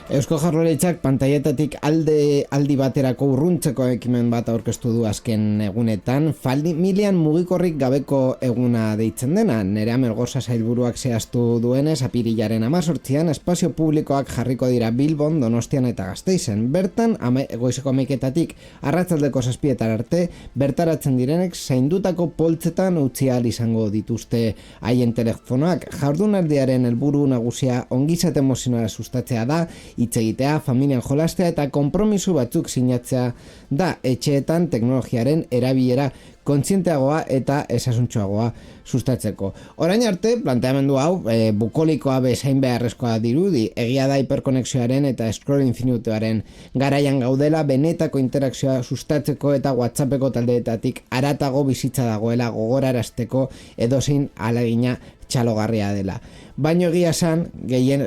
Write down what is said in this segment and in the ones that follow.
Eusko Jaurlaritzak pantaietatik aldi baterako urruntzeko ekimen bat aurkeztu du azken egunetan, familian mugikorrik gabeko eguna deitzen dena. Nerea Melgoza sailburuak zehaztu duenez, apirilaren 18an espazio publikoak jarriko dira Bilbon, Donostian eta Gasteizen. Bertan, goizeko 11etatik arratsaldeko 7 arte, bertaratzen direnek zaindutako poltsetan utzi ahal izango dituzte haien telefonoak. Jardunaldiaren helburu nagusia ongizate emozionala sustatzea da, hitz egitea, familian jolastea eta konpromiso batzuk sinatzea da, etxeetan teknologiaren erabilera kontzienteagoa eta esasuntsuagoa sustatzeko. Orain arte, planteamendu hau bukolikoa bezain beharrezkoa dirudi, egia da hiperkonexioaren eta scroll infinituaren garaian gaudela, benetako interakzioa sustatzeko eta WhatsAppeko taldeetatik haratago bizitza dagoela gogorarazteko edozein ahalegina txalogarria dela. Baino egia esan, gehien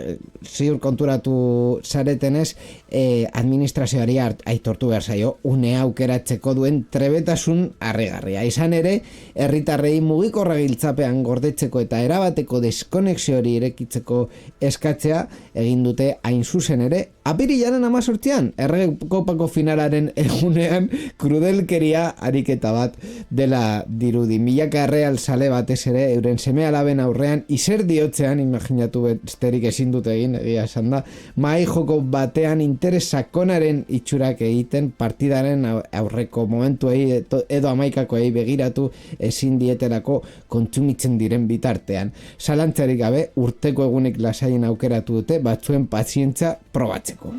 ziur konturatu zaretenez, administrazioari aitortu behar zaio, unea aukeratzeko duen trebetasun harrigarria. Izan ere, herritarrei mugikorra giltzapean gordetzeko eta erabateko deskonexio hori irekitzeko eskatzea egin dute hain zuzen ere, apirilaren 18an, Errekopako finalaren egunean krudelkeria ariketa bat dela dirudi. Milaka erreal sale batez ere, euren seme alaben aurrean, izer diotzean, imaginatu besterik ezin dute egin, egia esan da, mahai joko batean interes sakonaren itxurak egiten partidaren aurreko momentuei edo amaikakoei begiratu ezin dieterako kontsumitzen diren bitartean. Zalantzarik gabe, urteko egunik lasaien aukeratu dute batzuen pazientza probatzeko.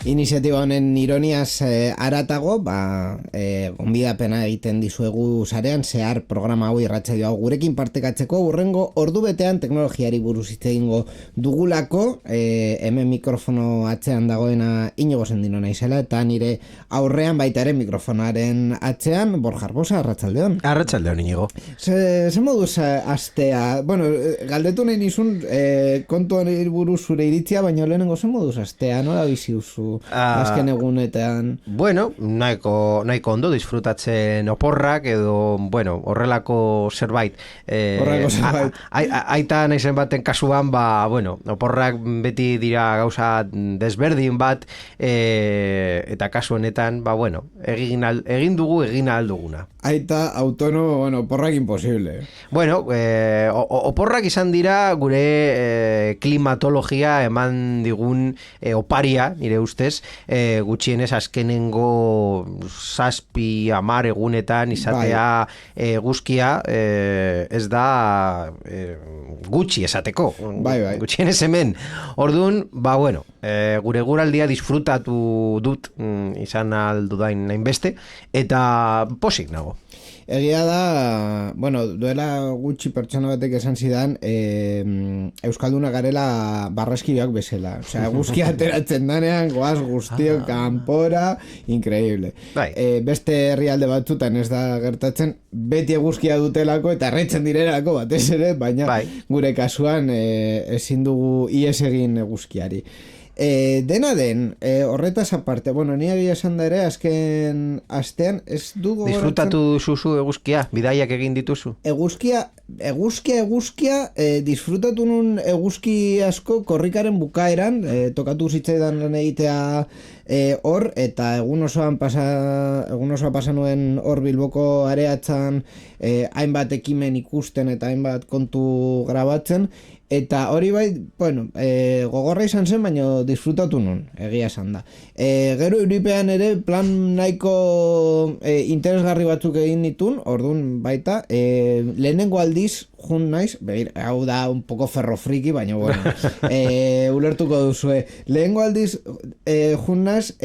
Iniziatiba honen ironiaz haratago, gonbidapena egiten dizuegu sarean, zehar programa hau irratsaio hau gurekin partekatzeko, hurrengo ordubetean teknologiari buruz hitz egingo dugulako, hemen mikrofono atzean dagoena Inigo Sendino naizela, eta nire aurrean baita ere mikrofonaren atzean, Borja Arbosa, arratsaldeon. Arratsaldeon, Inigo. Ze moduz astea, bueno, galdetu nahi nizun kontuan buruz zure iritzia, baina lehenengo ze moduz astea, nola bizi duzu? Azken egunetan. Bueno, nahiko ondo disfrutatzen oporrak edo, bueno, horrelako zerbait. Aita naizen baten kasuan, bueno, oporrak beti dira gauza desberdin bat, eta kasu honetan, bueno, egin ahal duguna. Aita autonomo, bueno, oporrak imposible. Bueno, oporrak izan dira gure klimatologia eman digun oparia, nire ustez, gutxienez azkenengo 7-10 egunetan izatea eguzkia ez da gutxi esateko. Bai. Gutxienez hemen. Orduan, bueno, gure guraldia disfrutatu dut izan aldudain nainbeste, eta posik nago. Egia da, bueno, duela gutxi pertsona batek esan zidan, euskalduna garela barraskiloak bezala. Osea, eguzkia ateratzen danean, goaz guztio kanpora, increíble. Beste herrialde batzutan ez da gertatzen, beti eguzkia dutelako eta erretzen direlako batez ere, baina gure kasuan ezin dugu ies egin eguzkiari. Dena den, horretaz aparte, bueno, ni egia esan da ere, azken astean ez dugu disfrutatu zuzu eguzkia, bidaiak egin dituzu? Eguzkia, disfrutatu nun eguzki asko korrikaren bukaeran, tokatu zitzaidan lan egitea hor, eta egun osoa pasa nuen hor Bilboko areatzan hainbat ekimen ikusten eta hainbat kontu grabatzen, Eta hori bai, bueno, gogorra izan zen, baina disfrutatu nun, egia esan da. Gero Euripean ere plan nahiko interesgarri batzuk egin ditun, orduan baita, lehenengo aldiz jun naiz, hau da un poco ferrofriki, baina bueno, ulertuko duzue. Lehenengo aldiz jun naiz,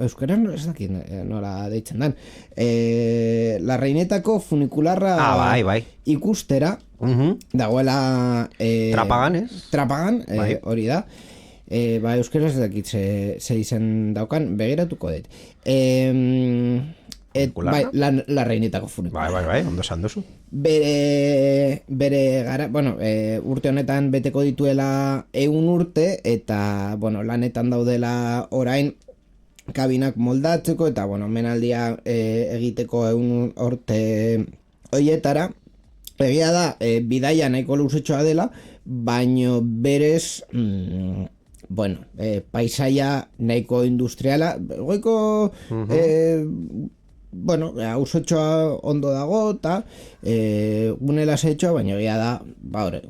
euskaran ez dakit nola deitzen dan, la reinetako funikularra bai. ikustera, dagoela Trapagan, ez? Trapagan, hori da. Euskaraz ez dakit ze izen daukan, begiratuko dut. Bai, la reinetako funikularra. Bai, ondo esan duzu. Bere gara, bueno, urte honetan beteko dituela 100 urte, eta, bueno, lanetan daudela orain kabinak moldatzeko, eta, bueno, menaldia egiteko 100 urte hoietara. Egia da, bidaia nahiko luzetxoa dela, baino berez, bueno, paisaia nahiko industriala, goiko, bueno, ausotxoa ondo dago, eta gune lasetxoa, baina egia da,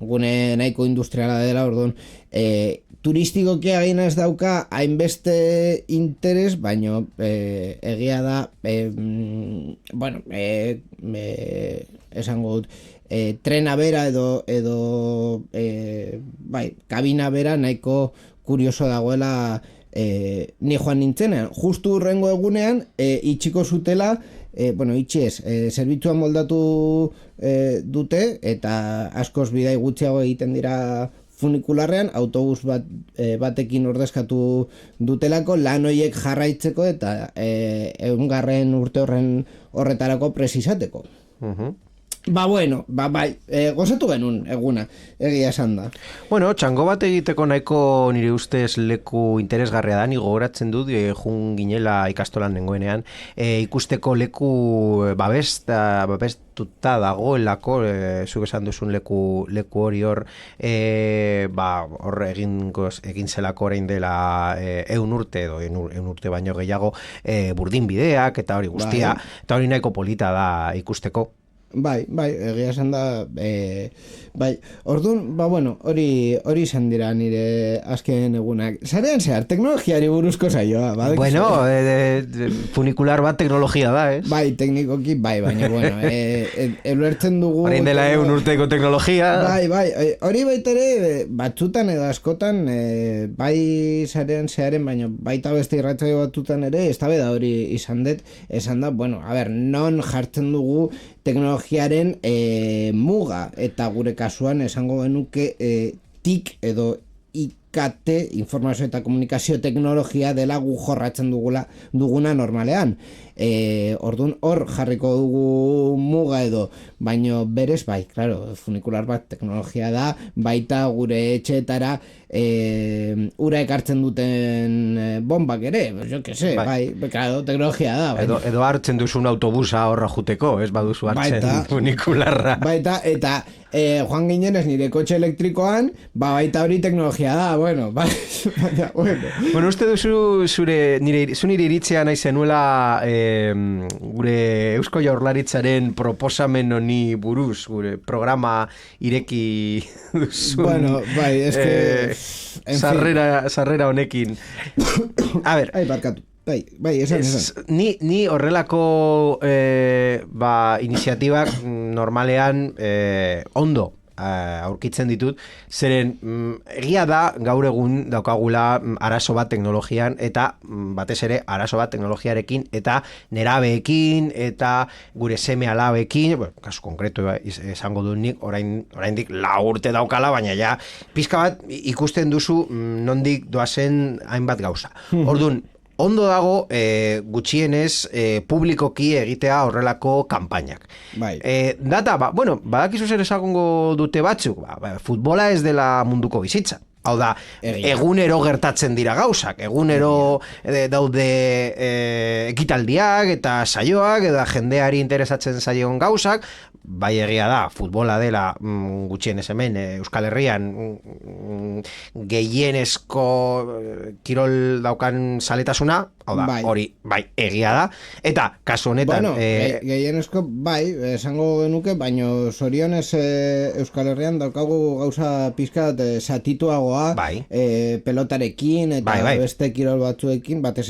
gune nahiko industriala dela, orduan, turistikoki egin ez dauka hainbeste interes, baina egia da, bueno, esango dut, trena bera edo bai, kabina bera nahiko kurioso dagoela ni joan nintzenean. Justu hurrengo egunean itxiko zutela, bueno, itxi ez, zerbitzua moldatu dute, eta askoz bidai gutxiago egiten dira funikularrean, autobus batekin ordezkatu dutelako lan horiek jarraitzeko eta 100. urte horretarako presizateko. Ba, bueno, bai, gozatu genuen eguna, egia esan da. Bueno, txango bat egiteko nahiko nire ustez leku interesgarria da, ni gogoratzen dut, jun ginela ikastolan nengoenean, ikusteko leku babestuta dagoelako, zuk esan duzun leku hori hor, hor egin zelako orain dela 100 urte edo 100 urte baino gehiago burdin bideak eta hori guztia, eta hori nahiko polita da ikusteko. Bai, egia esan da, bai, orduan, bueno, hori izan dira nire azken egunak. Zarean zehar, teknologiari buruzko saioa, badak? Bueno, funikular bat teknologia da, ez? Bai, teknikoki, baina, bueno, eluertzen dugu... Horein dela 100 urteko teknologia. Bai, hori baitere, batzutan edo askotan, bai zarean zeharen, baina baita beste irratzaio batzutan ere, ez da hori izan dut, esan da, bueno, a ber, non jartzen dugu teknologiaren muga, eta gure kasuan esango genuke TIC edo IKT, informazio eta komunikazio teknologia dela gu jorratzen duguna normalean. Orduan hor jarriko dugu muga edo, baino berez bai, claro, funikular bat teknologia da, baita gure etxeetara ura ekartzen duten bombak ere, jo que se, bai, claro, teknologia da. Baina. Edo hartzen duzun autobusa horra juteko, ez baduzu hartzen funikularra. Baita, eta joan ginenez nire kotxe elektrikoan, baita hori teknologia da, bueno, baina, bueno. Bueno, uste duzu nire iritzea nahi zenuela gure Eusko Jaurlaritzaren proposamen honi buruz, gure programa ireki duzun. Bueno, bai, eske... sarrera honekin. A ber... Ai, barkatu. Bai, esan. Ni horrelako iniziatibak normalean ondo aurkitzen ditut, zeren egia da gaur egun daukagula arazo bat teknologian, eta batez ere arazo bat teknologiarekin eta nerabeekin eta gure seme alabeekin, kasu konkretu esango dut nik, oraindik 4 urte daukala, baina ja pizka bat ikusten duzu nondik doazen hainbat gauza. Orduan, ondo dago gutxienez publikoki egitea horrelako kanpainak. Bai. Data, bueno, badakizu zer esagongo dute batzuk, futbola ez dela munduko bizitza. Hau da, egunero gertatzen dira gauzak, egunero daude ekitaldiak eta saioak, eta jendeari interesatzen zaion gauzak, bai egia da, futbola dela gutxienez hemen Euskal Herrian gehienezko kirol daukan zaletasuna, Hau da, Bai. hori, bai, egia da. Eta, kasu honetan... Bueno, gehienezko, bai, esango genuke, baino zorionez Euskal Herrian daukagu gauza pizkat satituagoa Bai. Pelotarekin eta Bai. beste kirol batzuekin, batez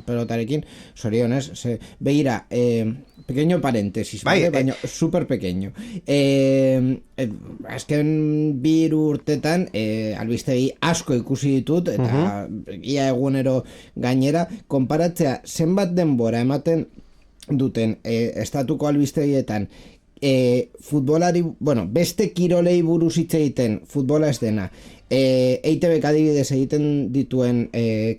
pelotarekin, zorionez, begira, pequeño paréntesis, Bai, vale? Baina super pequeño. Azken 2 urtetan albistegi asko ikusi ditut eta ia egunero gainera konparatzea zenbat denbora ematen duten estatuko albistegietan futbolari, bueno, beste kirolei buruz hitz egiten, futbola ez dena, EITBek adibidez egiten dituen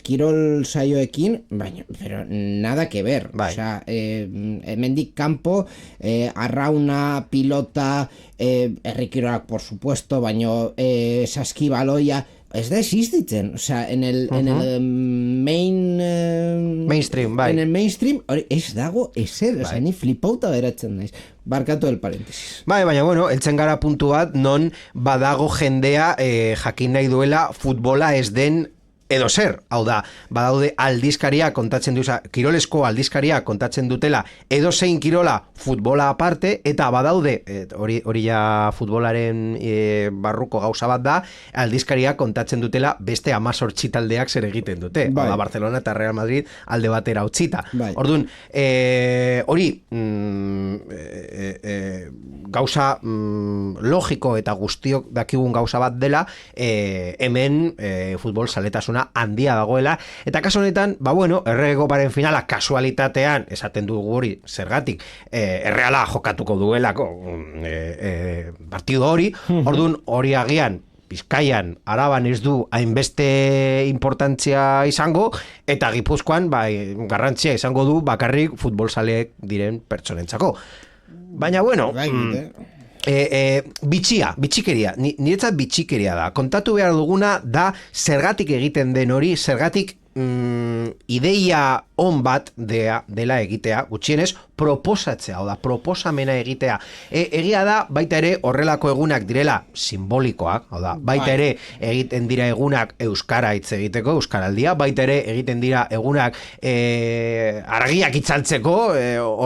kirol saioekin, baina, pero nada que ver. Bai. Osea, hemendik kanpo, arrauna, pilota, herrikirolak, por supuesto, baino saskibaloia, ez da existitzen, o sea, en el mainstream, bai. En el mainstream, hori, ez dago ezer, bai. Ni flipauta beratzen naiz. Barkatu el paréntesis. Bai, baina, bueno, heltzen gara puntu bat, non badago jendea jakin nahi duela futbola ez den edo zer, hau da, badaude aldizkaria kontatzen duza, kirolesko aldizkaria kontatzen dutela, edo zein kirola futbola aparte, eta badaude, hori ja futbolaren barruko gauza bat da, aldizkaria kontatzen dutela beste 18 taldeak zer egiten dute, bai. Hau da, Barcelona eta Real Madrid alde batera utzita. Bai. Orduan, hori gauza logiko eta guztiok dakigun gauza bat dela, hemen futbol zaletasuna handia dagoela, eta kasu honetan, ba bueno, erregoparen finala kasualitatean, esaten dugu hori, zergatik, Erreala jokatuko duelako partido hori, orduan hori agian, Bizkaian, Araban ez du hainbeste importantzia izango, eta Gipuzkoan bai, garrantzia izango du bakarrik futbolzaleek diren pertsonentzako. Baina bueno, bitxikeria, niretzat bitxikeria da. Kontatu behar duguna da zergatik egiten den hori, zergatik ideia on bat dela egitea, gutxienez proposatzea, oda, proposamena egitea. Egia da, baita ere horrelako egunak direla simbolikoak, oda, baita ere egiten dira egunak euskara hitz egiteko, euskaraldia, baita ere egiten dira egunak argiak itzaltzeko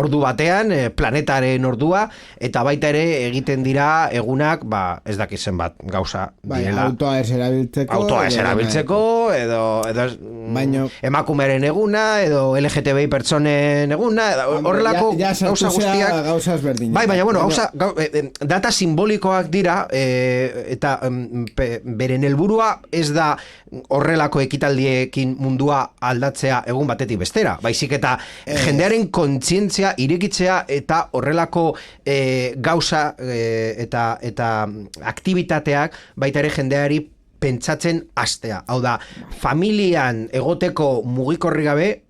ordu batean, planetaren ordua, eta baita ere egiten dira egunak, ba, ez dakizen bat gauza direla. Autoa ez erabiltzeko, edo baino, emakumeren eguna, edo LGTBI pertsonen eguna, horrelako gauza guztiak. Gauza ezberdinak. Bai, baina, bueno, data simbolikoak dira, eta beren helburua ez da horrelako ekitaldiekin mundua aldatzea egun batetik bestera. Baizik eta jendearen kontzientzia irekitzea eta horrelako gauza eta aktibitateak baita ere jendeari pentsatzen hastea. Hau da, familian egoteko mugikorri gabe,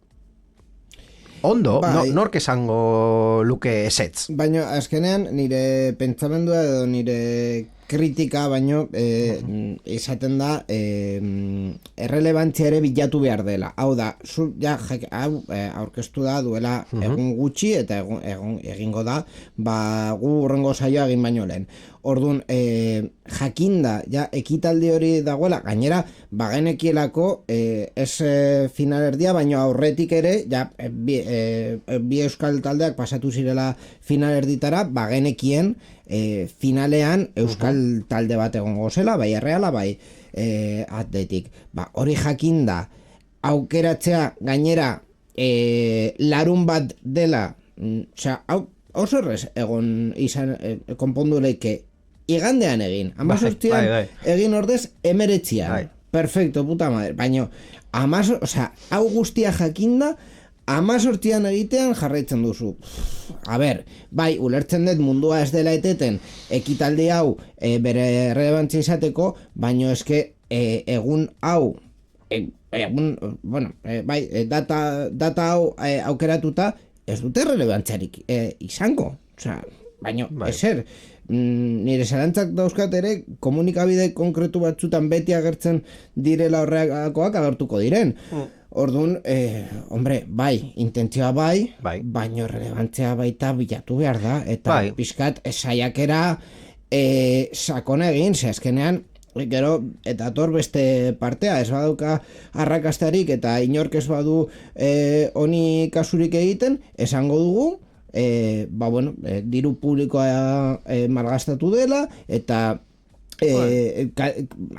ondo, bai. Nork esango luke ezetz. Baina, azkenean, nire pentsamendua edo nire kritika, baino, esaten da, errelebantzia ere bilatu behar dela. Hau da, aurkeztu da duela egun gutxi, eta egingo da, ba, gu urrengo saioa egin baino lehen. Orduan, jakinda, ja, ekitaldi hori dagoela, gainera, bagenekielako, ez finalerdia, baino aurretik ere, ja, bi euskal taldeak pasatu zirela finalerditara, bagenekien, finalean euskal talde bat egongo zela, bai Erreala, bai Atletik. Ba, hori jakinda, aukeratzea gainera larun bat dela, osea, oso errez egon izan konpondu leike igandean egin, 18an egin ordez 19an. Perfecto, puta madre. Baina, osea, hau guztia jakinda, 18an egitean jarraitzen duzu. A ber, bai, ulertzen dut mundua ez dela eteten ekitaldi hau bere relevantzia izateko, baina eske egun hau data hau aukeratuta ez dute relevantziarik izango. Osea, baina ezer, nire zalantzak dauzkat ere komunikabide konkretu batzutan beti agertzen direla horregakoak agertuko diren. Orduan, hombre, bai, intentzioa bai, baino relevantzia baita bilatu behar da, eta pixkat saiakera sakona egin, ze azkenean Gero, eta tor beste partea, ez badauka arrakastarik eta inork ez badu honi kasurik egiten, esango dugu, diru publikoa malgastatu dela, eta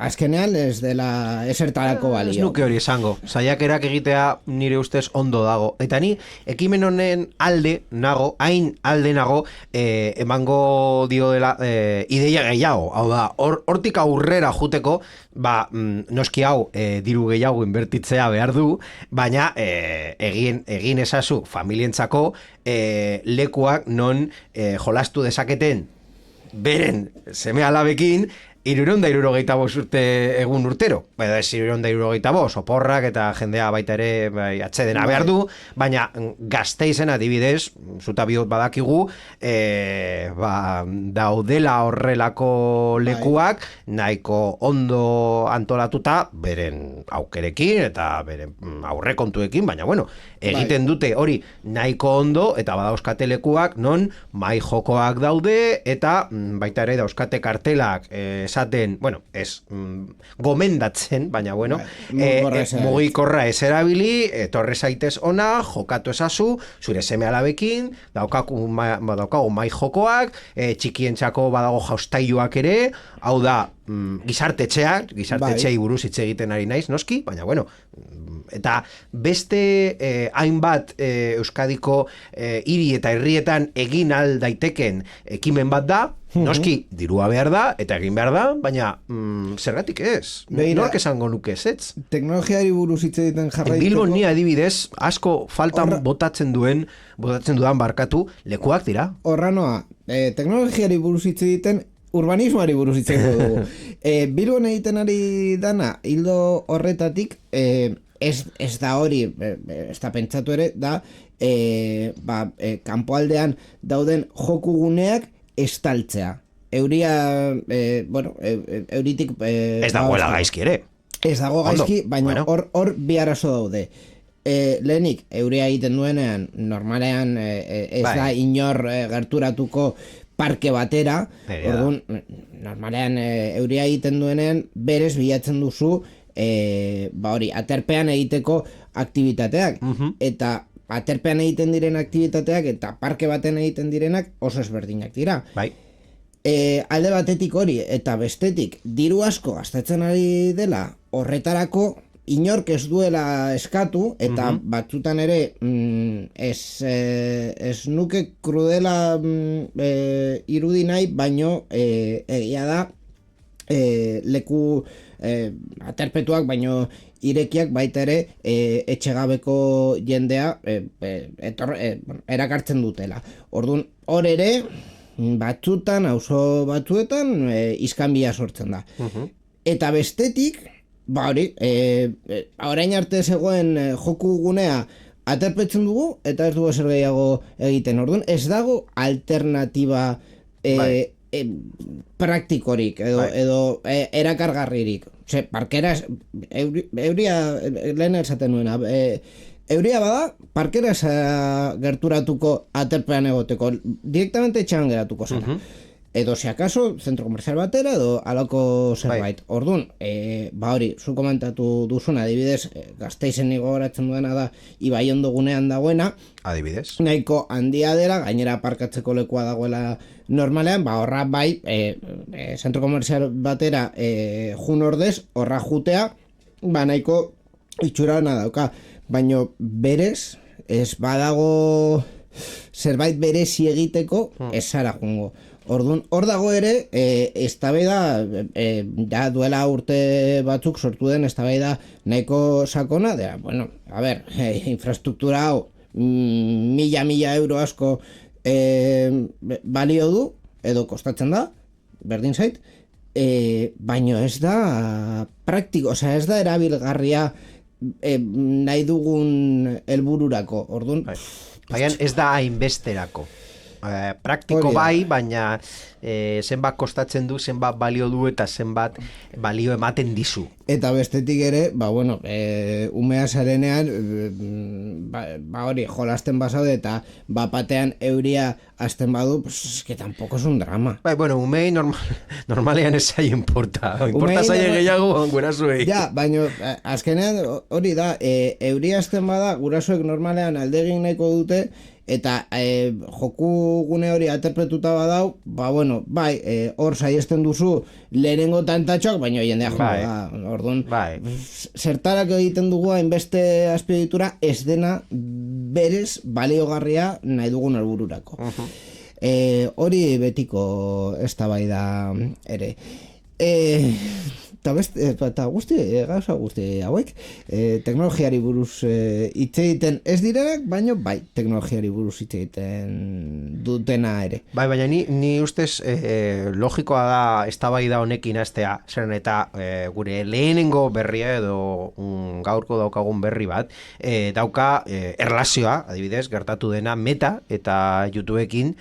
azkenean ez dela esertarako balio. Ez nuke hori esango. Saiakerak egitea nire ustez ondo dago. Eta ni, ekimen honen alde nago, hain alde nago, emango dio dela ideia gehiago. Hau da, hortik aurrera juteko, noski hau diru gehiago inbertitzea behar du, baina egin ezazu familientzako lekuak non jolastu dezaketen beren seme alabekin 365 urte egun urtero. Ez 365, oporrak eta jendea baita ere atsedena behar du, baina Gasteizen adibidez, zuta bihot badakigu, daudela horrelako lekuak nahiko ondo antolatuta beren aukerekin eta beren aurrekontuekin, baina egiten dute hori nahiko ondo eta badauzkate lekuak non mai jokoak daude eta baita ere dauzkate kartelak esaten, ez gomendatzen, baina mugikorra ez erabili, etorre zaitez ona, jokatu ezazu, zure seme alabekin, daukagu mai jokoak, txikientzako badago jaustailuak ere, hau da, gizartetxeai buruz hitz egiten ari naiz, noski, baina eta beste hainbat Euskadiko hiri eta herrietan egin al daiteken ekimen bat da, noski dirua behar da eta egin behar da, baina zergatik ez? Nork esango nuke ez? Teknologiari buruz hitz egiten jarraitzeko. Bilbon ni adibidez asko faltan botatzen dudan barkatu lekuak dira. Horranoa, teknologiari buruz hitz egiten urbanismoari buruz hitz egiten dugu. Bilbon egiten ari dana hildo horretatik ez da hori, ez da pentsatu ere, da kanpoaldean dauden jokuguneak estaltzea. Euritik... Ez dagoela gaizki ere. Ez dago gaizki, baina hor bi arazo daude. Lehenik, euria egiten duenean, normalean ez da inor gerturatuko parke batera, orduan, normalean euria egiten duenean, berez bilatzen duzu aterpean egiteko aktibitateak, eta aterpean egiten diren aktibitateak eta parke baten egiten direnak oso ezberdinak dira. Alde batetik hori eta bestetik diru asko gastatzen ari dela horretarako inork ez duela eskatu eta batzutan ere ez nuke krudela irudi nahi, baino egia da leku aterpetuak baino irekiak baita ere etxegabeko jendea erakartzen dutela. Orduan, hor ere batzutan, auzo batzuetan iskanbia sortzen da. Eta bestetik, orain arte zegoen joku gunea aterpetzen dugu eta ez dugu ezer gehiago egiten. Orduan, ez dago alternatiba praktikorik edo erakargarririk. Parkera, euria lehen esaten nuena, euria bada, parkera gerturatuko aterpean egoteko, direktamente etxean geratuko zara. Edo, si acaso, zentro komerzial batera, edo alako zerbait. Orduan, hori, zu komentatu duzuna, adibidez, Gasteizen gogoratzen duena da, Ibaiondo gunean dagoena, adibidez, nahiko handia dela, gainera parkatzeko lekua dagoela normalean, horra zentro komerzial batera jun ordez, horra jutea, nahiko itxurana dauka. Baina berez, ez badago zerbait berezi egiteko, ez zara jungo. Orduan, hor dago ere, eztabaida, duela urte batzuk sortu den eztabaida nahiko sakona, infrastruktura hau, mila euro asko balio du, edo kostatzen da, berdin zait, baina ez da praktiko, ez da erabilgarria nahi dugun helbururako. Orduan, baina ez da hainbesterako. praktiko Hori da. bai, baina zenbat kostatzen du, zenbat balio du eta zenbat balio ematen dizu. Eta bestetik ere, umea zarenean, hori, jolasten bazaude eta bapatean euria hasten badu, pues es que tampoco es un drama. Bai, bueno, umei normalean ez zai importa. Importa zaie gehiago gurasoei. Ja, baina azkenean hori da, euria hasten bada, gurasoek normalean aldegin nahiko dute, eta joku gune hori aterpetuta badau, hor saiesten duzu lehenengo tantatxoak, baina jendea orduan, zertarako egiten dugu hainbeste azpiegitura ez dena berez baliogarria nahi dugun helbururako. Hori betiko eztabaida ere. Eta gauza guzti hauek teknologiari buruz hitz egiten ez direnak, baina bai teknologiari buruz hitz egiten dutena ere. Bai, baina ni ustez logikoa da eztabaida honekin hastea, zeren eta gure lehenengo berria edo gaurko daukagun berri bat dauka erlazioa, adibidez, gertatu dena Meta eta YouTubeekin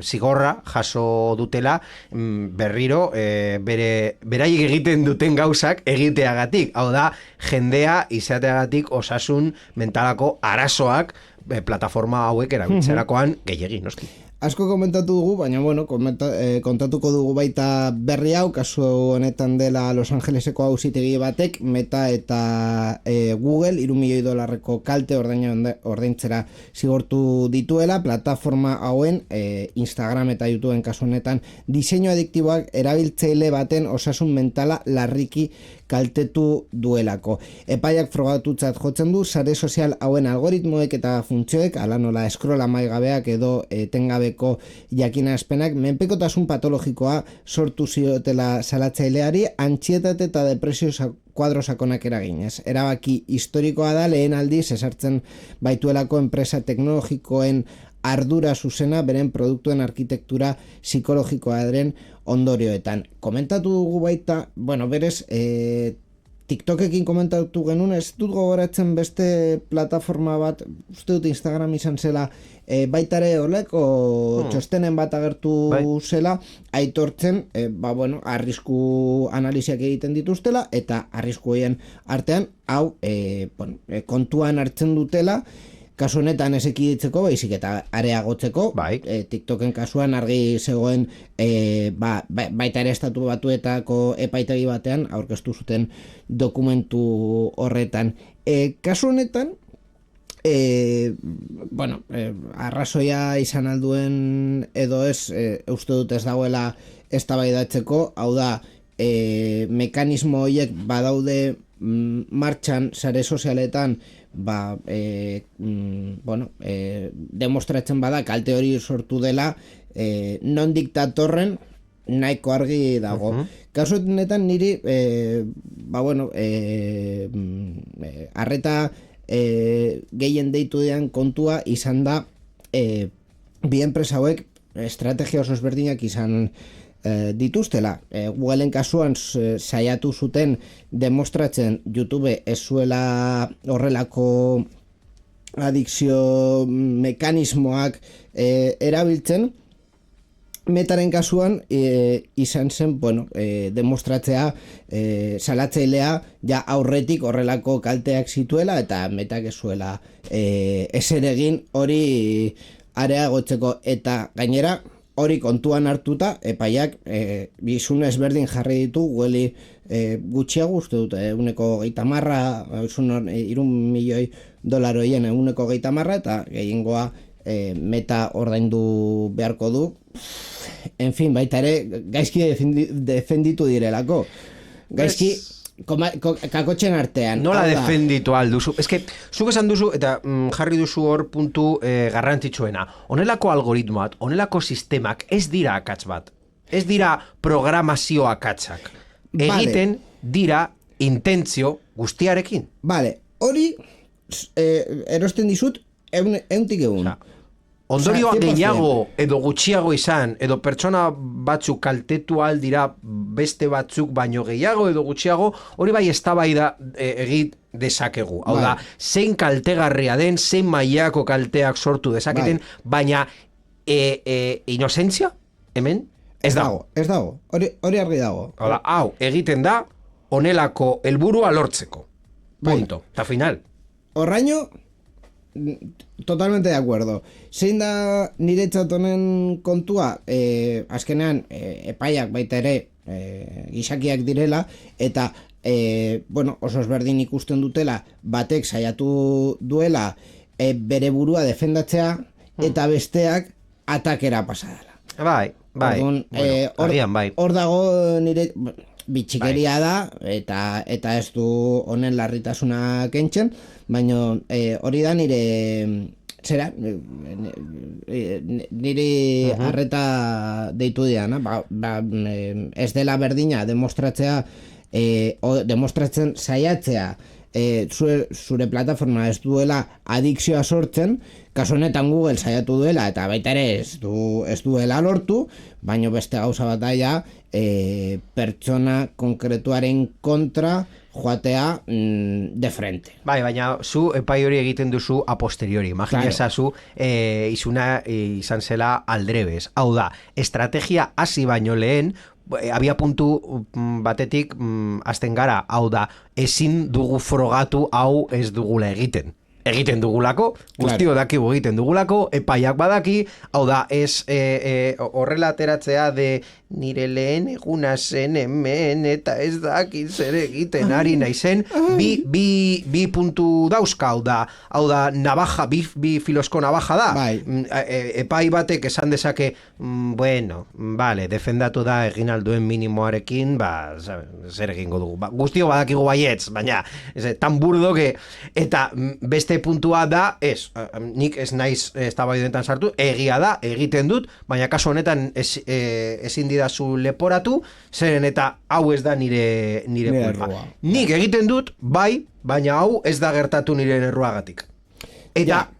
zigorra jaso dutela berriro beraiek egiten duten gauzak egiteagatik. Hau da, jendea izateagatik osasun mentalako arazoak plataforma hauek erabiltzerakoan gehiegi, noski. Asko komentatu dugu, baina kontatuko dugu baita berri hau, kasu honetan dela Los Angeleseko auzitegi batek, Meta eta Google $3 milioi kalte ordaintzera zigortu dituela, plataforma hauen Instagram eta YouTubeen kasu honetan diseinu adiktiboak erabiltzaile baten osasun mentala larriki kaltetu duelako. Epaiak frogatutzat jotzen du, sare sozial hauen algoritmoek eta funtzioek, ala nola scroll amaigabeak edo etengabeko jakinazpenak, menpekotasun patologikoa sortu ziotela salatzaileari, antsietate eta depresio kuadro sakonak eraginez. Erabaki historikoa da lehen aldiz esartzen baituelako enpresa teknologikoen ardura zuzena beren produktuen arkitektura psikologikoaren ondorioetan. Komentatu dugu baita, berez, TikTokekin komentatu genuen, ez dut gogoratzen beste plataforma bat, uste dut Instagram izan zela, baitare oleko txostenen bat agertu zela, aitortzen, arrisku analiziak egiten dituztela, eta arrisku horien artean, hau, kontuan hartzen dutela, kasu honetan ez ekiditzeko, baizik eta areagotzeko, TikToken kasuan argi zegoen baita ere estatu batuetako epaitegi batean aurkeztu zuten dokumentu horretan. Kasu honetan, arrazoia izan alduen edo ez, uste dut ez dagoela eztabaidatzeko, hau da, mekanismo horiek badaude martxan sare sozialetan demostratzen bada kalte hori sortu dela non diktatorren nahiko argi dago. Kasu honetan niri arreta gehien deitu dean kontua izan da bi enpresa hauek estrategia oso ezberdinak izan dituztela. Googleen kasuan saiatu zuten demostratzen YouTube ez zuela horrelako adikzio mekanismoak erabiltzen. Metaren kasuan izan zen, demostratzea salatzailea ja aurretik horrelako kalteak zituela eta Metak ez zuela ezer egin hori areagotzeko, eta gainera hori kontuan hartuta, epaiak bizun ezberdin jarri ditu, Google gutxiago uste dut, 130, $3 milioi €, 130, eta gehiengoa Meta ordaindu beharko du. En fin, baita ere, gaizki defenditu direlako. Gaizki kakotxen artean. Nola defenditu alduzu? Ez que, zuk esan duzu, eta jarri duzu hor puntu garrantzitsuena. Honelako algoritmoak, honelako sistemak ez dira akats bat. Ez dira programazio akatsak. Egiten dira intentzio guztiarekin. Vale, hori erosten dizut euntik egun. Ondorioa gehiago edo gutxiago izan, edo pertsona batzuk kaltetu aldira beste batzuk baino gehiago edo gutxiago, hori bai eztabaida egit dezakegu. Hau da, zein kaltegarria den, zein mailako kalteak sortu dezaketen, baina inozentzia, hemen, ez dago. Ez dago, hori argi dago. Hala, hau, egiten da, onelako helburua lortzeko. Punto. Eta final. Horraino, totalmente de acuerdo. Zein da niretzat honen kontua, azkenean, epaiak baita ere, gizakiak direla, eta bueno, oso ezberdin ikusten dutela, batek saiatu duela bere burua defendatzea, eta besteak atakera pasadala. Bai. Orduan, agian bai. Hor dago nire bitxikeria da, eta ez du honen larritasuna kentzen, baina hori da nire zera, nire arreta deitu diana, ez dela berdina demostratzea, demostratzen saiatzea, zure plataforma ez duela adikzioa sortzen, kasu honetan Google saiatu duela eta baita ere ez duela lortu, baina beste gauza bat daia pertsona konkretuaren kontra joatea de frente. Bai, baina zu epai hori egiten duzu a posteriori. Imagina ezazu izuna izan zela aldrebes. Hau da, estrategia hasi baino lehen, abia puntu batetik hasten gara, hau da, ezin dugu frogatu hau ez dugula egiten dugulako, guztio dakigu egiten dugulako, epaiak badaki, hau da, ez horrela ateratzea de nire lehen eguna zen hemen, eta ez dakit zer egiten ari naizen, bi puntu dauzka, hau da, navaja, bi filosko navaja da, epai batek esan dezake, bueno, vale, defendatu da egin alduen minimoarekin, zer egingo dugu, guztio badakigu baietz, baina, tan burdo que, eta beste puntua da, nik ez naiz eztabaidetan sartu, egia da, egiten dut, baina kasu honetan ezin didazu leporatu, zeren eta hau ez da nire kulpa. Nik egiten dut, bai, baina hau ez da gertatu nire erruagatik. Eta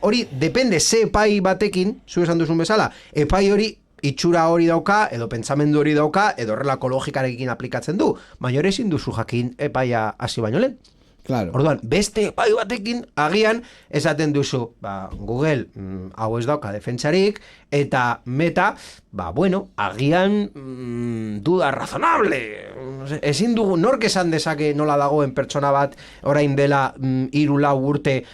hori, depende ze epai batekin, zu esan duzun bezala, epai hori itxura hori dauka, edo pentsamendu hori dauka, edo horrelako logikarekin aplikatzen du, baina hori ezin duzu jakin epaia hasi baino lehen. Claro. Orduan, beste epai batekin agian esaten duzu, Google hau ez dauka defentsarik, eta Meta, bueno, agian duda razonable. Ezin dugu, nork esan dezake nola dagoen pertsona bat orain dela 3-4 urte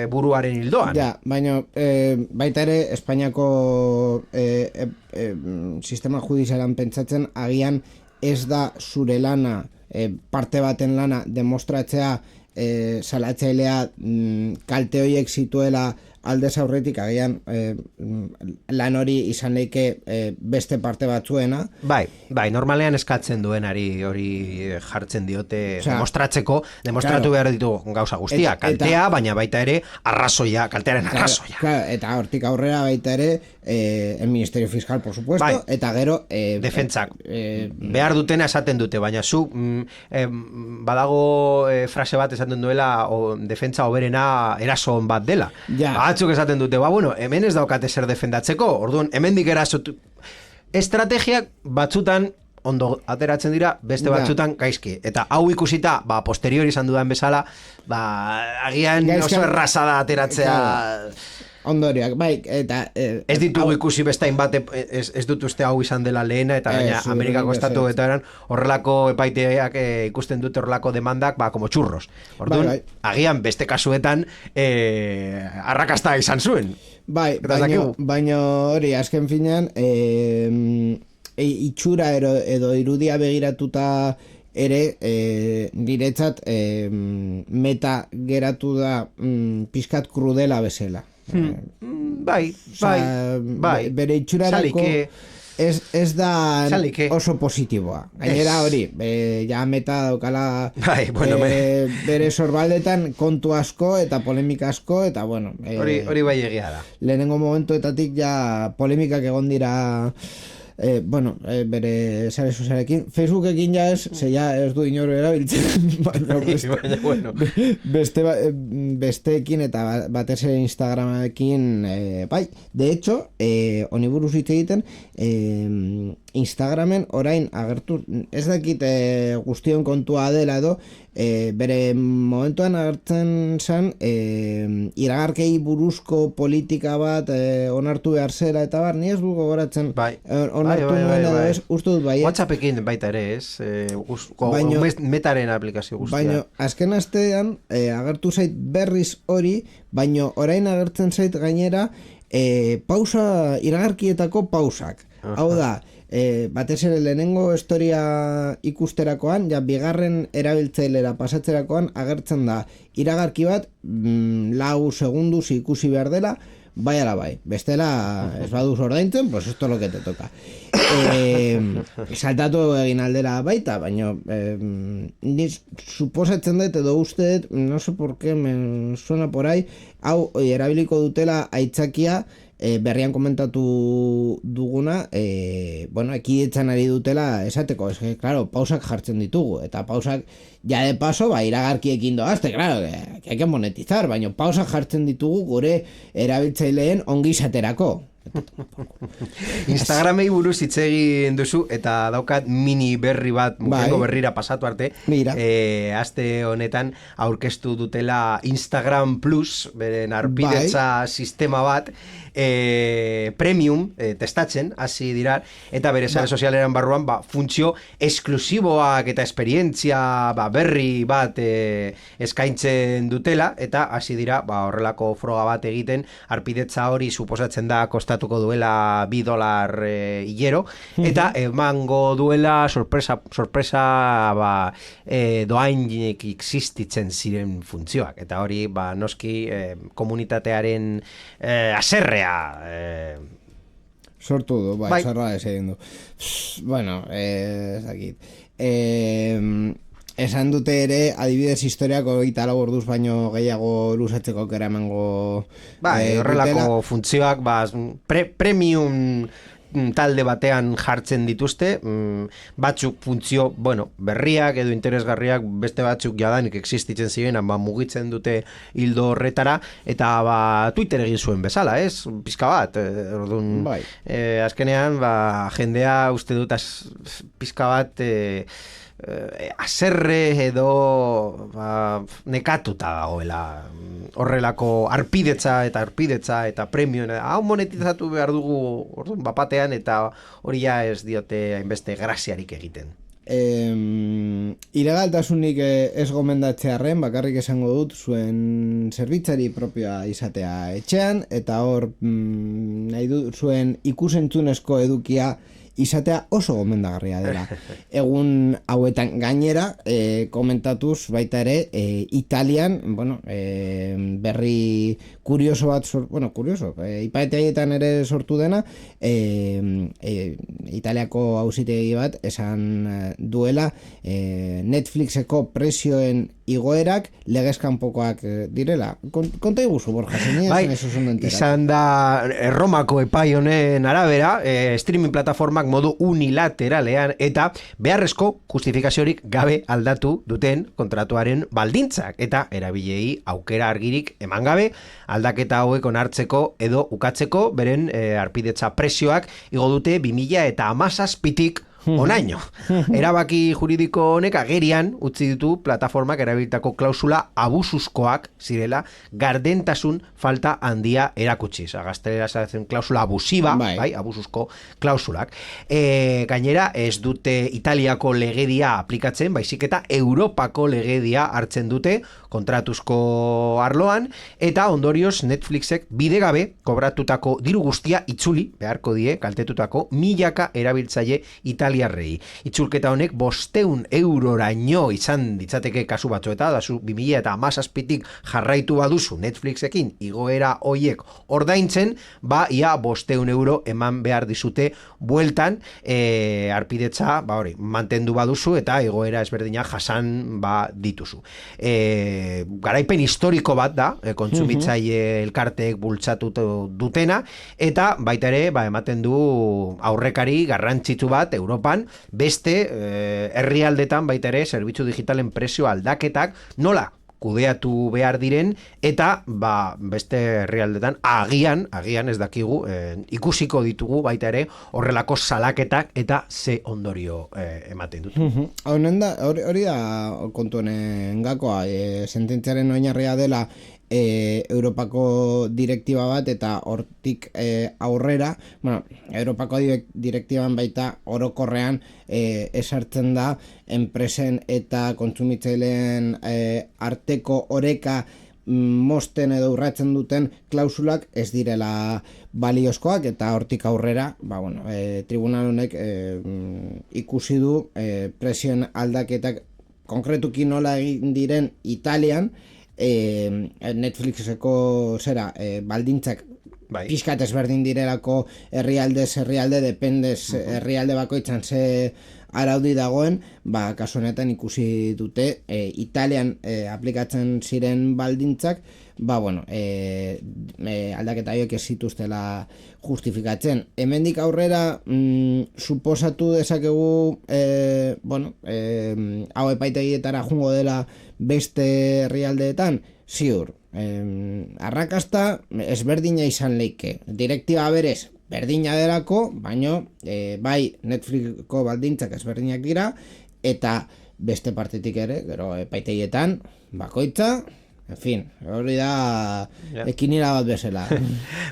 buruaren hildoan. Ja, baina baita ere Espainiako sistema judizialan pentsatzen agian ez da zure lana, parte baten lana demostratzea salatzailea kalte horiek zituela aldez aurretik, agian lan hori izan leike beste parte batzuena. Bai, normalean eskatzen duenari hori jartzen diote demostratu behar ditugu gauza guztia, kaltea, baina baita ere kaltearen arrazoia. Eta hortik aurrera baita ere el Ministerio Fiscal, por supuesto, eta gero defentsak behar dutena esaten dute, baina zu badago frase bat esaten duela defentsa hoberena erason bat dela. Batzuk esaten dute, bueno, hemen ez daukate zer defendatzeko, orduan, hemendik erasotu. Estrategiak batzutan ondo ateratzen dira, beste batzutan gaizki. Eta hau ikusita, posteriori izan dudan bezala, agian oso erraza da ateratzea. Ondoriak, bai, eta... ez ditugu ikusi bestain bat, ez dut uste hau izan dela lehena, eta gaina Amerikako estatuetan horrelako epaiteak ikusten dute horrelako demandak, como txurros. Orduan, agian beste kasuetan arrakasta izan zuen. Bai, baina hori, azken finean, itxura edo irudia begiratuta ere, niretzat Meta geratu da pixkat krudela bezala. Bai. Bere itxurarako ez da oso positiboa. Gainera hori, ja Meta daukala bere sorbaldetan kontu asko eta polemika asko, eta bueno... Hori bai egia da. Lehenengo momentuetatik ja polemikak egon dira... bere sare sozialekin, Facebookekin ja ez, ez du inor erabiltzen, baina besteekin eta batez ere Instagramekin, bai, de hecho, honi buruz hitz egiten, Instagramen orain agertu, ez dakit guztion kontua dela edo, bere momentuan agertzen zen iragarkei buruzko politika bat onartu behar zera eta bar, ni ez du gogoratzen onartu nuen edo ez, uste dut bai. WhatsAppekin baita ere ez, metaren aplikazio guztia. Baina azken astean agertu zait berriz hori, baina orain agertzen zait gainera pausa, iragarkietako pausak. Hau da, batez ere lehenengo historia ikusterakoan, ja bigarren erabiltzailera pasatzerakoan agertzen da iragarki bat 4 segunduz ikusi behar dela, bai ala bai. Bestela, ez baduz ordaintzen, pues esto lo que te toca. Saltatu egin aldera baita, baina ni suposatzen dut edo uste dut, no sé por qué me suena por ahí, hau erabiliko dutela aitzakia berrian komentatu duguna, ekidetzan ari dutela esateko, claro, pausak jartzen ditugu, eta pausak, ja de paso, iragarkiekin doazte, claro, que hay que monetizar, baina pausak jartzen ditugu gure erabiltzaileen ongizaterako. Instagramei buruz hitz egin duzu eta daukat mini berri bat mugengo berrira pasatu arte. Aste honetan aurkeztu dutela Instagram Plus, beren arpidetza sistema bat, premium testatzen hasi dira, eta bere sare sozialeran barruan funtzio esklusiboak eta esperientzia berri bat eskaintzen dutela, eta hasi dira horrelako froga bat egiten. Arpidetza hori suposatzen da kostatuko duela $2 hilero, eta emango duela sorpresa doainik existitzen ziren funtzioak, eta hori noski komunitatearen aserrea sortu du, zorra ez egin du. Bueno, ezakit. Esan dute ere, adibidez historiako 24 orduz baino gehiago luzatzeko kera emango horrelako funtzioak premium talde batean jartzen dituzte, batzuk funtzio, berriak edo interesgarriak, beste batzuk jadanik existitzen ziren, mugitzen dute hildo horretara, eta Twitter egin zuen bezala, ez? Pizka bat, orduan, azkenean, jendea uste dut pizka bat aserre edo nekatuta dagoela horrelako arpidetza eta premium, hau monetizatu behar dugu orduan bapatean, eta hori ja ez diote hainbeste graziarik egiten. Ilegaltasunik ez gomendatzearren, bakarrik esango dut zuen zerbitzari propioa izatea etxean, eta hor nahi dut zuen ikusentzunezko edukia izatea oso gomendagarria dela. Egun hauetan gainera, komentatuz baita ere, Italian, berri kurioso bat, ipaeteaietan ere sortu dena, Italiako auzitegi bat esan duela Netflixeko prezioen igoerak legezkanpokoak direla. Konta iguzu, Borja, izan da Erromako epai honen arabera, streaming plataformak modu unilateralean eta beharrezko justifikaziorik gabe aldatu duten kontratuaren baldintzak, eta erabilei aukera argirik eman gabe aldaketa hauek onartzeko edo ukatzeko beren arpidetza prezioak igo dute 2017tik onaino. Erabaki juridiko honek agerian utzi ditu plataformak erabilitako klausula abusuzkoak zirela, gardentasun falta handia erakutsiz. Gaztelera zaten klausula abusiba, abusuzko klausulak. Gainera, ez dute Italiako legedia aplikatzen, baizik eta Europako legedia hartzen dute kontratuzko arloan, eta ondorioz Netflixek bidegabe kobratutako diru guztia itzuli beharko die kaltetutako milaka erabiltzaile italiarrei. Itzulketa honek 500 euroraino izan ditzateke kasu batzueta, da zu 2017tik jarraitu baduzu Netflixekin igoera hoiek ordaintzen, ia 500 euro eman behar dizute bueltan, arpidetza mantendu baduzu eta igoera ezberdina jasan dituzu. Garaipen historiko bat da, kontsumitzaile elkarteek bultzatu dutena, eta baita ere ematen du aurrekari garrantzitsu bat Europan, beste herrialdetan baita ere zerbitzu digitalen prezio aldaketak nola kudeatu behar diren, eta beste herrialdetan agian ez dakigu, ikusiko ditugu baita ere horrelako salaketak eta ze ondorio ematen dut. Hori da kontuenen gakoa, sententziaren oinarria dela Europako direktiba bat eta hortik aurrera, Europako direktiban baita orokorrean esartzen da enpresen eta kontsumitzaileen arteko oreka mosten edo urratzen duten klausulak ez direla baliozkoak, eta hortik aurrera tribunal honek ikusi du presioen aldaketak konkretuki nola egin diren Italian, Netflixeko baldintzak pixkat ezberdin direlako herrialde dependez herrialde bakoitzan ze araudi dagoen, kasu honetan ikusi dute Italian aplikatzen ziren baldintzak aldaketa horiek ez zituztela justifikatzen. Hemendik aurrera suposatu dezakegu hau epaitegietara jungo dela beste herrialdeetan, ziur. Arrakasta ezberdina izan leike. Direktiba berez berdina delako, baino bai Netflixko baldintzak ezberdinak dira, eta beste partetik ere, gero epaitegietan bakoitza, en fin, hori da ekinira bat bezala.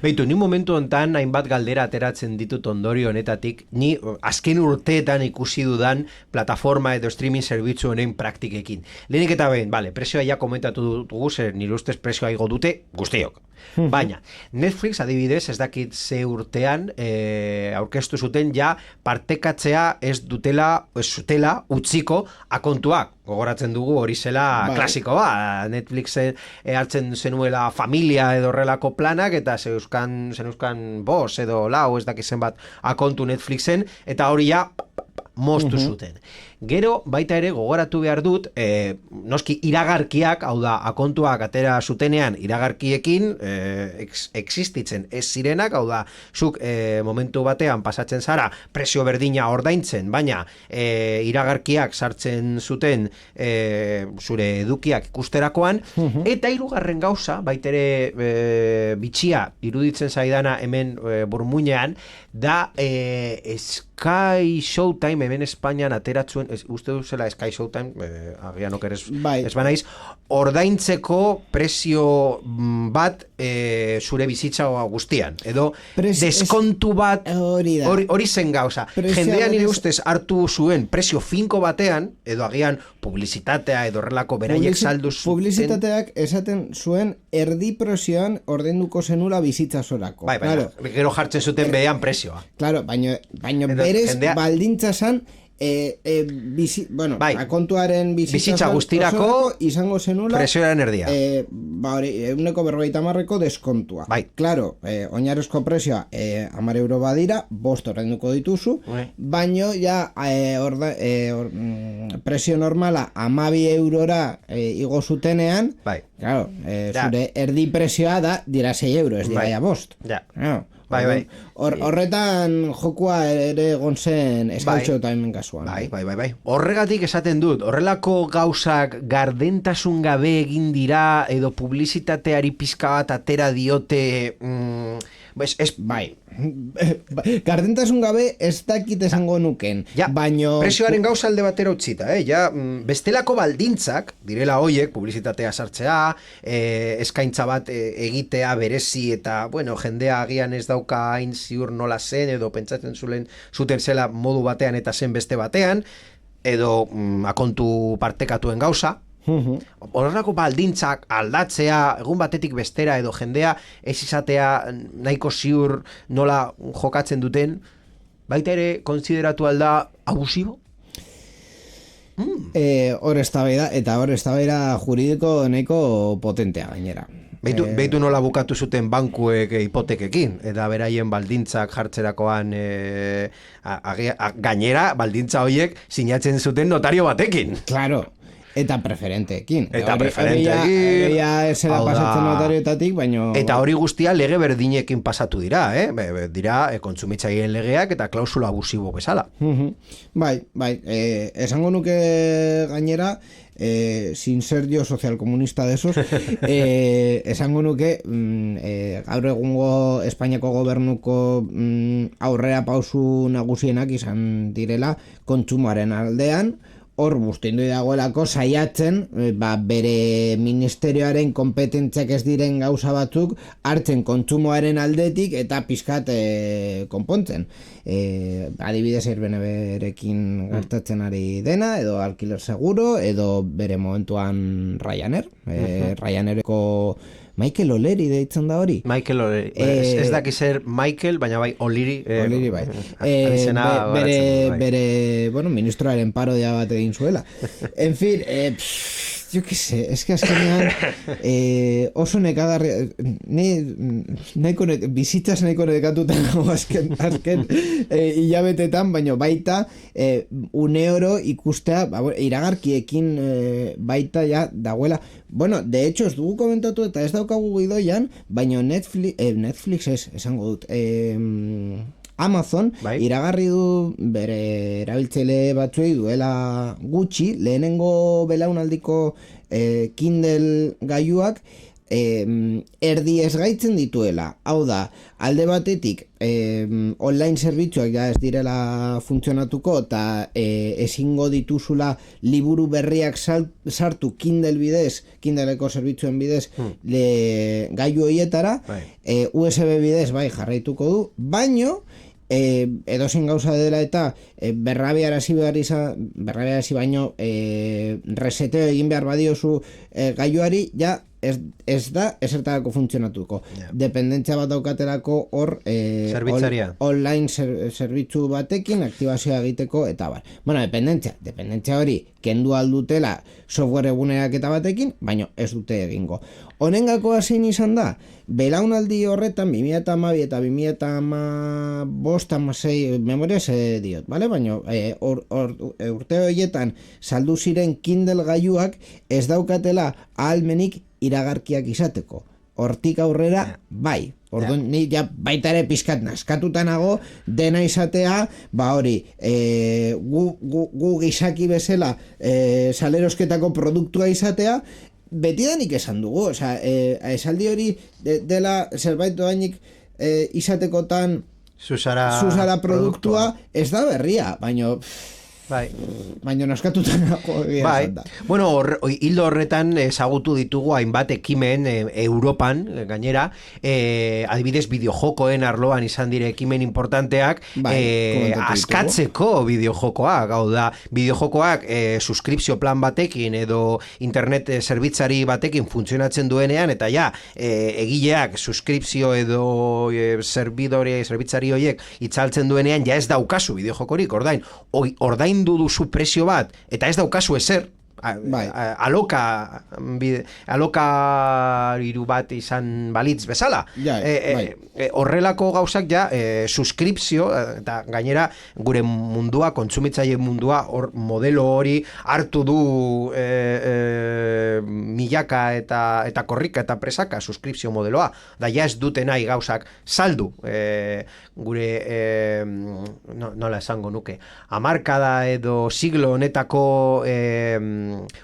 Beitu, ni momentu hontan hainbat galdera ateratzen ditut ondorio honetatik, ni azken urteetan ikusi dudan plataforma edo streaming zerbitzu honen praktikekin. Lehenik eta behin, presioa ja komentatu dugu, zer nire ustez presioa igo dute guztiok. Baina, Netflix adibidez ez dakit ze urtean aurkeztu zuten ja partekatzea ez zutela utziko akontuak. Gogoratzen dugu hori zela klasiko Netflixen hartzen zenuela familia edo horrelako planak, eta zeneuzkan bos edo lau ez dakizen bat akontu Netflixen, eta hori ja moztu zuten. Gero, baita ere, gogoratu behar dut, noski iragarkiak, hau da, akontuak atera zutenean iragarkiekin existitzen ez zirenak, hau da, zuk momentu batean pasatzen zara presio berdina ordaintzen, baina iragarkiak sartzen zuten zure edukiak ikusterakoan, eta hirugarren gauza, baita ere bitxia iruditzen zaidana hemen burmuinean, da Sky Showtime hemen Espainian ateratzen, uste duzela Sky Showtime, agian okeres ez banaiz, ordaintzeko presio bat zure bizitza guztian, edo deskontu bat hori zen gauza. Jendean nire ustez hartu zuen presio finko batean, edo agian publizitatea edo horrelako beraiek saldu zuten. Publizitateak esaten zuen erdi presioan ordainduko zenula bizitza zorako. Gero jartzen zuten behean presioa. Claro, baino berez baldintza zan akontuaren bizitza guztirako izango zenula presioaren erdia. 150% deskontua. Claro, oinarrizko presioa 10 euro badira, 5 ordainduko dituzu, baino ja presio normala 12 eurora igo zutenean, claro, zure erdi presioa dira 6 euro, ez dira ja 5. Horretan jokua ere egon zen eskautxo taimen kasuan. Horregatik esaten dut, horrelako gauzak gardentasun gabe egin dira, edo publizitateari pizka bat atera diote, gardentasun gabe ez dakit esango nuken, baino presioaren gauza alde batera utzita, bestelako baldintzak direla hoiek, publizitatea sartzea, eskaintza bat egitea berezi, eta jendea agian ez dauka hain ziur nola zen, edo pentsatzen zuten zela modu batean eta zen beste batean, edo akontu partekatuen gauza. Horrelako baldintzak aldatzea egun batetik bestera, edo jendea ez izatea nahiko ziur nola jokatzen duten, baita ere kontsideratu alda abusibo? Hor eztabaida, eta hor eztabaida juridiko nahiko potentea gainera. Beitu nola bukatu zuten bankuek hipotekekin, eta beraien baldintzak jartzerakoan gainera baldintza horiek sinatzen zuten notario batekin. Claro. Eta preferenteekin. Eta preferenteekin. Hori esera pasatzen notarioetatik, baino... Eta hori guztia lege berdinekin pasatu dira, dira kontsumitzaileen legeak eta klausula abusibo bezala. Bai, esango nuke gainera, sin ser yo socialcomunista de esos, esango nuke gaur egungo Espainiako gobernuko aurrera pausu nagusienak izan direla kontsumoaren aldean, hor bustindu dagoelako saiatzen bere ministerioaren kompetentziak ez diren gauza batzuk hartzen kontsumoaren aldetik eta pizkat konpontzen. Adibidez Airbnb-rekin gertatzen ari dena, edo Alquiler Seguro, edo bere momentuan Ryanair. Ryanaireko Michael O'Leary deitzen da hori. Michael O'Leary. Ez daki zer Michael, baina bai O'Leary. O'Leary bai. Bere, bueno, ministroaren parodia bat egin zuela. En fin, yo qué sé, es que azkenean oso nekagarri bizitzaz nahiko nekatutan azken hilabetetan, baina baita une oro ikustea iragarkiekin baita ja dagoela. Bueno, de hecho, ez dugu komentatu eta ez daukagu gidoian, baina Netflix esango dut, Amazon iragarri du bere erabiltzaile batzuei duela gutxi, lehenengo belaunaldiko Kindle gailuak erdi ezgaitzen dituela. Hau da, alde batetik online zerbitzuak ja ez direla funtzionatuko eta ezingo dituzula liburu berriak sartu Kindle bidez, Kindleko zerbitzuen bidez gailu horietara, USB bidez bai jarraituko du, baino edozein gauza dela eta berrabiarazi baino reseteo egin behar badiozu gailuari, ja ez da ezertarako funtzionatuko. Dependentzia bat daukatelako hor online zerbitzu batekin aktibazioa egiteko eta bar. Bueno, dependentzia hori kendu aldutela software eguneraketa batekin, baina ez dute egingo. Honengako zein izan da, belaunaldi horretan 2012 eta 2015-16 memoriaz diot, bale? Baina urte horietan saldu ziren Kindle gailuak ez daukatela ahalmenik iragarkiak izateko. Hortik aurrera, bai. Orduan, ni ja baita ere pizkat naskatuta nago dena izatea, hori, gu gizaki bezala salerosketako produktua izatea, betidanik esan dugu, esaldi hori dela zerbait doainik izatekotan zuzara produktua ez da berria, baina naskatuta nago da. Bueno, hildo horretan ezagutu ditugu hainbat ekimen Europan, gainera, adibidez bideojokoen arloan izan dire ekimen importanteak, askatzeko bideojokoak, hau da, bideojokoak suskripzio plan batekin edo internet zerbitzari batekin funtzionatzen duenean, eta ja, egileak suskripzio edo zerbitzari horiek itzaltzen duenean, ja ez daukazu bideojokorik, ordain duzu prezio bat, eta ez daukazu ezer, alokairu bat izan balitz bezala. Horrelako gauzak ja suskripzio, eta gainera gure mundua, kontsumitzaile mundua, modelo hori hartu du milaka eta korrika eta presaka suskripzio modeloa, da ja ez dute nahi gauzak saldu gure nola esango nuke, hamarkada edo siglo honetako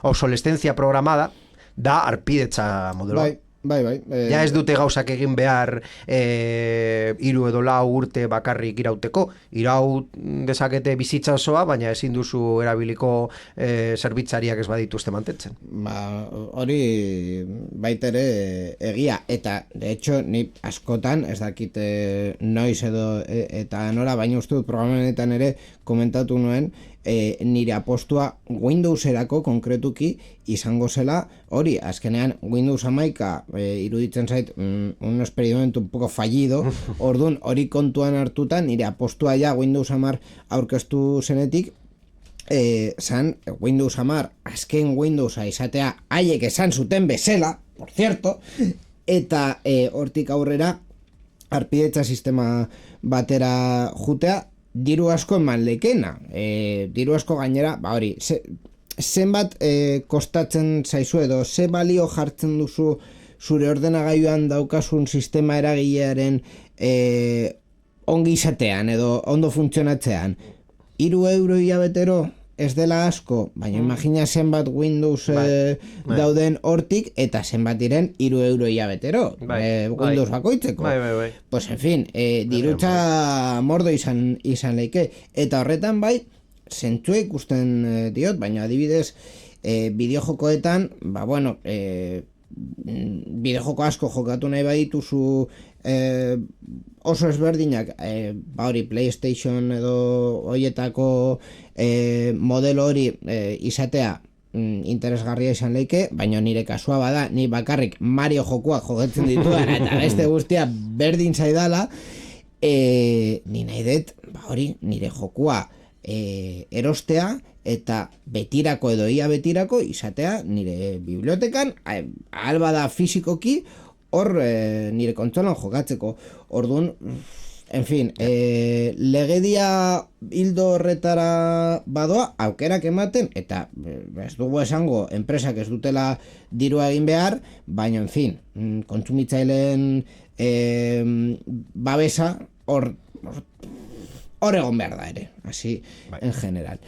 obsolescencia programada da arpidetza modeloa. Ja ez dute gauzak egin behar 3 edo 4 urte bakarrik irauteko. Iraut dezakete bizitza osoa, baina ezin duzu erabiliko zerbitzariak ez badituzte mantentzen. Hori baitere egia, eta de hecho ni askotan ez dakit noiz edo eta nora, baina uste dut programenetan ere komentatu nuen nire apostua Windowserako konkretuki izango zela hori, azkenean Windows 11 iruditzen zait un experimento un poco fallido, orduan hori kontuan hartuta nire apostua ja Windows 10 aurkeztu zenetik zan Windows 10 azken Windowsa izatea haiek esan zuten bezala, por cierto, eta hortik aurrera arpidetza sistema batera jutea diru asko eman lekena, diru asko gainera, hori, zenbat kostatzen zaizu edo ze balio jartzen duzu zure ordenagailuan daukasun sistema eragilearen ongi izatean edo ondo funtzionatzean? 3 euro hilabetero ez dela asko, baina imagina zenbat Windows dauden hortik eta zenbat diren 3 euro hilabetero Windows bakoitzeko. Pues en fin, dirutza mordo izan leike. Eta horretan bai, zentzua ikusten diot, baina adibidez bideojokoetan, bideojoko asko jokatu nahi badituzu oso ezberdinak, hori PlayStation edo hoietako modelo hori izatea interesgarria izan leike, baina nire kasua bada, ni bakarrik Mario jokoak jokatzen dituan eta beste guztia berdin zaidala, ni nahi dut, nire jokoa erostea eta betirako edo ia betirako izatea nire bibliotekan, albada fizikoki hor nire kontsolan jokatzeko. Orduan, en fin, legedia hildo horretara badoa, aukerak ematen, eta ez dugu esango enpresak ez dutela dirua egin behar, baina, en fin, kontsumitzaileen babesa hor egon behar da ere, así, en general.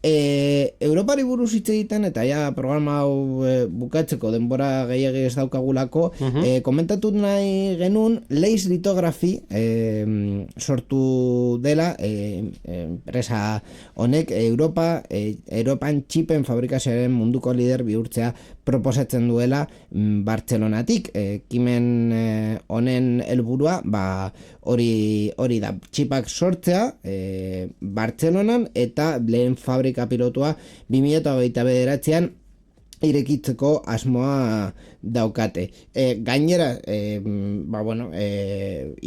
Europari buruz hitz egiten eta ja programa hau bukatzeko denbora gehiegi ez daukagulako, komentatu nahi genuen Lace Lithography sortu dela enpresa honek Europan txipen fabrikazioaren munduko lider bihurtzea proposatzen duela Bartzelonatik. Ekimen honen helburua hori da, txipak sortzea Bartzelonan eta lehen fabrika pilotua 2029an irekitzeko asmoa daukate. Gainera,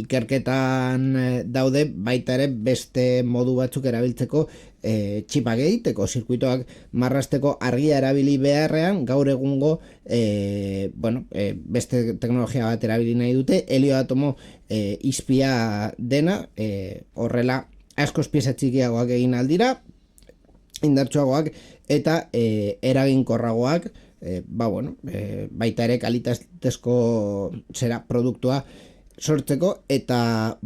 ikerketan daude baita ere beste modu batzuk erabiltzeko txipak egiteko, zirkuitoak marrasteko argia erabili beharrean, gaur egungo beste teknologia bat erabili nahi dute, helio atomo izpia dena, horrela askoz pieza txikiagoak egin aldira, indartsuagoak eta eraginkorragoak, baita ere kalitatezko produktua sortzeko, eta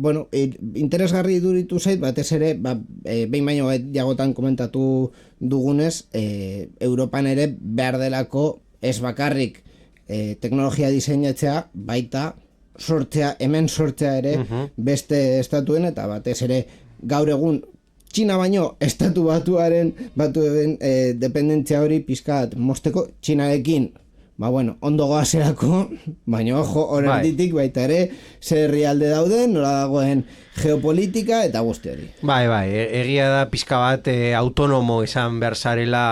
interesgarri iduritu zait, batez ere behin baino jagotan komentatu dugunez, Europan ere behar delako ez bakarrik teknologia diseinatzea, baita sortzea, hemen sortzea ere beste estatuen, eta batez ere gaur egun Txina baino estatu batuen dependentzia hori pizkat mosteko, Txinarekin ondo goazerako, baina ojo, horretitik baita ere zer herrialde dauden, nola dagoen geopolitika eta guzti hori. Egia da pizka bat autonomo izan behar zarela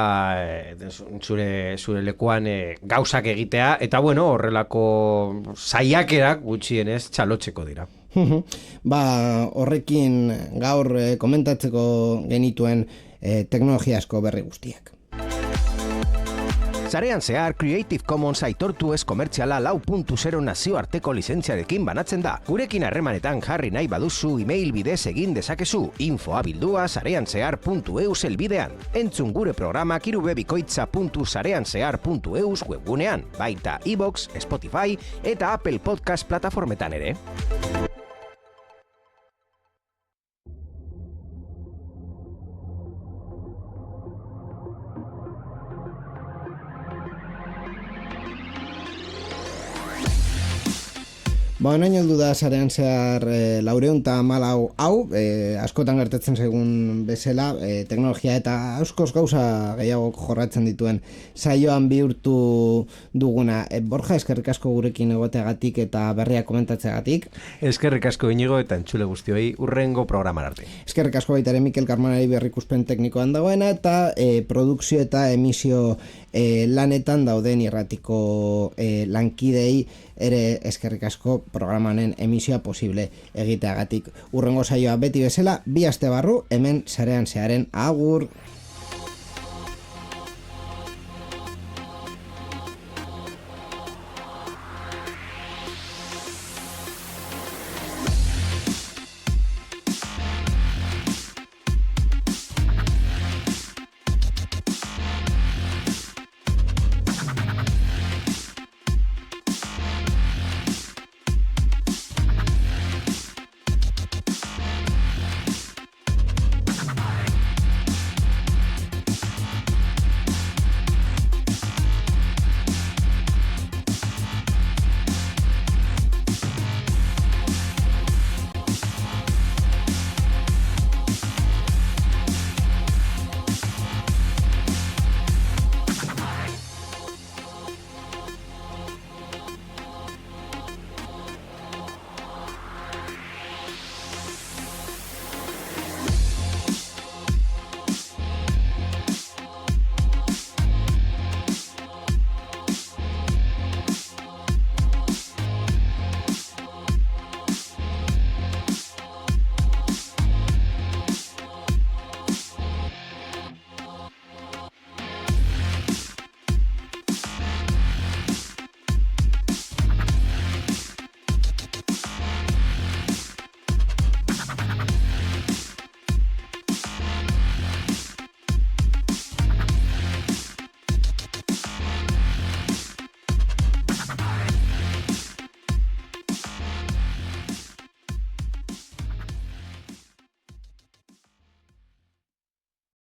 zure lekuan gauzak egitea, eta horrelako saiakerak gutxienez txalotzeko dira. Horrekin gaur komentatzeko genituen teknologiazko berri guztiak. Sarean zehar Creative Commons aitortu ez komertziala 4.0 nazioarteko lizentziarekin banatzen da. Gurekin harremanetan jarri nahi baduzu email bidez egin dezakezu, info@sareanzehar.eus helbidean. Entzun gure programak irubebikoitza.sareanzehar.eus webgunean, baita iVoox, Spotify eta Apple Podcast plataformetan ere. Nain heldu da sarean zehar 414 hau, askotan gertatzen zaigun bezala, teknologia eta askoz gauza gehiago jorratzen dituen saioan bihurtu duguna. Borja, eskerrik asko gurekin egoteagatik eta berria komentatzeagatik. Eskerrik asko Inigo eta entzule guztioi urrengo programan arte. Eskerrik asko baita ere Mikel Karmanari berrikuspen teknikoan dagoena eta produkzio eta emisio lanetan dauden irratiko lankidei ere eskerrik asko programanen emisioa posible egiteagatik. Urrengo saioa beti bezala, 2 aste barru, hemen sarean zeharen agur.